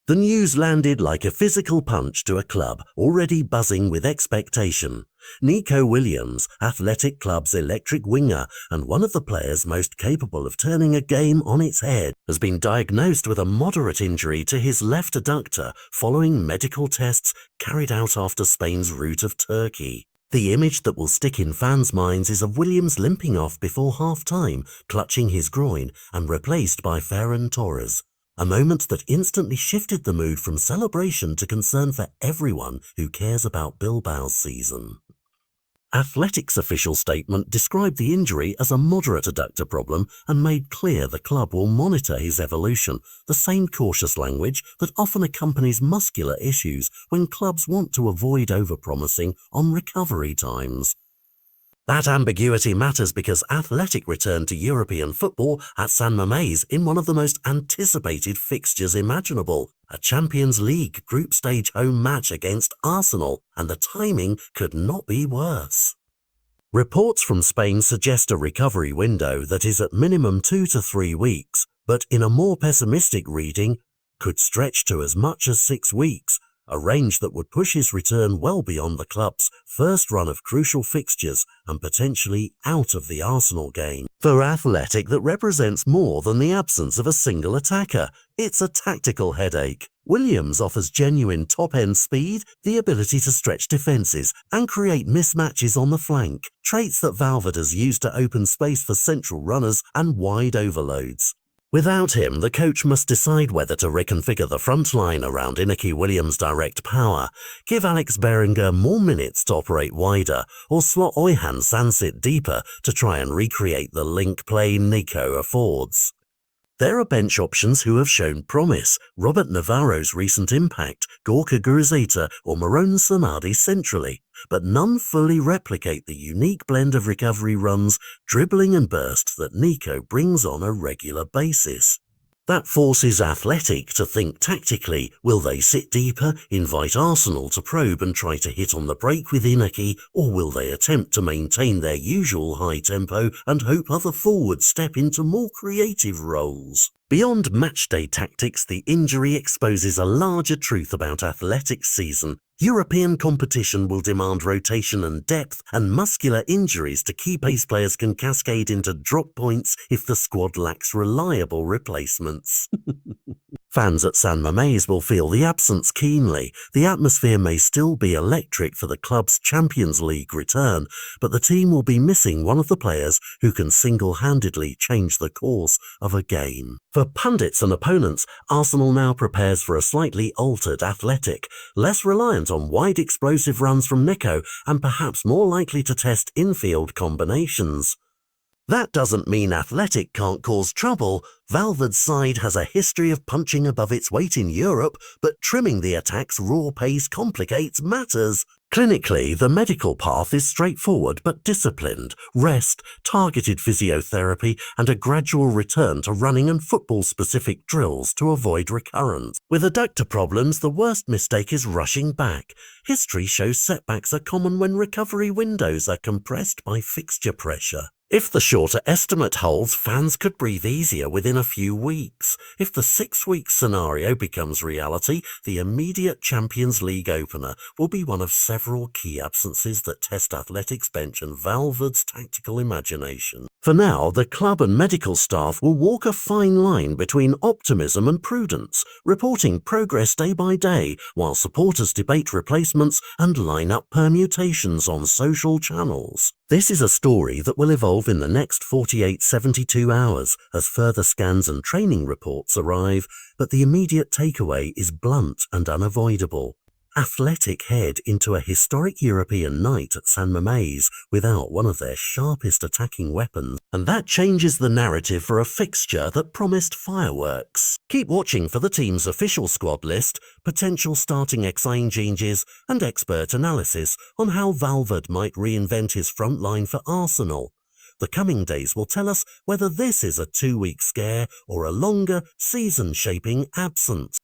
The news landed like a physical punch to a club already buzzing with expectation. Nico Williams, Athletic Club's electric winger and one of the players most capable of turning a game on its head, has been diagnosed with a moderate injury to his left adductor following medical tests carried out after Spain's rout of Turkey. The image that will stick in fans' minds is of Williams limping off before half-time, clutching his groin and replaced by Ferran Torres. A moment that instantly shifted the mood from celebration to concern for everyone who cares about Bilbao's season. Athletic's official statement described the injury as a moderate adductor problem and made clear the club will monitor his evolution, the same cautious language that often accompanies muscular issues when clubs want to avoid overpromising on recovery times. That ambiguity matters because Athletic returned to European football at San Mamés in one of the most anticipated fixtures imaginable, a Champions League group stage home match against Arsenal, and the timing could not be worse. Reports from Spain suggest a recovery window that is at minimum 2 to 3 weeks, but in a more pessimistic reading, could stretch to as much as 6 weeks, a range that would push his return well beyond the club's first run of crucial fixtures and potentially out of the Arsenal game. For Athletic, that represents more than the absence of a single attacker. It's a tactical headache. Williams offers genuine top-end speed, the ability to stretch defences and create mismatches on the flank, traits that Valverde has used to open space for central runners and wide overloads. Without him, the coach must decide whether to reconfigure the front line around Iñaki Williams' direct power, give Alex Berenguer more minutes to operate wider, or slot Oyhan Sansit deeper to try and recreate the link play Nico affords. There are bench options who have shown promise, Robert Navarro's recent impact, Gorka Gurizeta or Marouane Sanadi centrally, but none fully replicate the unique blend of recovery runs, dribbling and burst that Nico brings on a regular basis. That forces Athletic to think tactically. Will they sit deeper, invite Arsenal to probe and try to hit on the break with Iñaki, or will they attempt to maintain their usual high tempo and hope other forwards step into more creative roles? Beyond matchday tactics, the injury exposes a larger truth about Athletic's season. European competition will demand rotation and depth, and muscular injuries to key pace players can cascade into drop points if the squad lacks reliable replacements. Fans at San Mamés will feel the absence keenly. The atmosphere may still be electric for the club's Champions League return, but the team will be missing one of the players who can single-handedly change the course of a game. For pundits and opponents, Arsenal now prepares for a slightly altered Athletic, less reliant on wide explosive runs from Nico and perhaps more likely to test infield combinations. That doesn't mean Athletic can't cause trouble. Valverde's side has a history of punching above its weight in Europe, but trimming the attack's raw pace complicates matters. Clinically, the medical path is straightforward but disciplined: rest, targeted physiotherapy, and a gradual return to running and football-specific drills to avoid recurrence. With adductor problems, the worst mistake is rushing back. History shows setbacks are common when recovery windows are compressed by fixture pressure. If the shorter estimate holds, fans could breathe easier within a few weeks. If the 6-week scenario becomes reality, the immediate Champions League opener will be one of several key absences that test Athletic's bench and Valverde's tactical imagination. For now, the club and medical staff will walk a fine line between optimism and prudence, reporting progress day by day, while supporters debate replacements and line up permutations on social channels. This is a story that will evolve in the next 48-72 hours as further scans and training reports arrive, but the immediate takeaway is blunt and unavoidable. Athletic head into a historic European night at San Mamés without one of their sharpest attacking weapons, and that changes the narrative for a fixture that promised fireworks. Keep watching for the team's official squad list, potential starting XI changes, and expert analysis on how Valverde might reinvent his front line for Arsenal. The coming days will tell us whether this is a 2-week scare or a longer, season-shaping absence.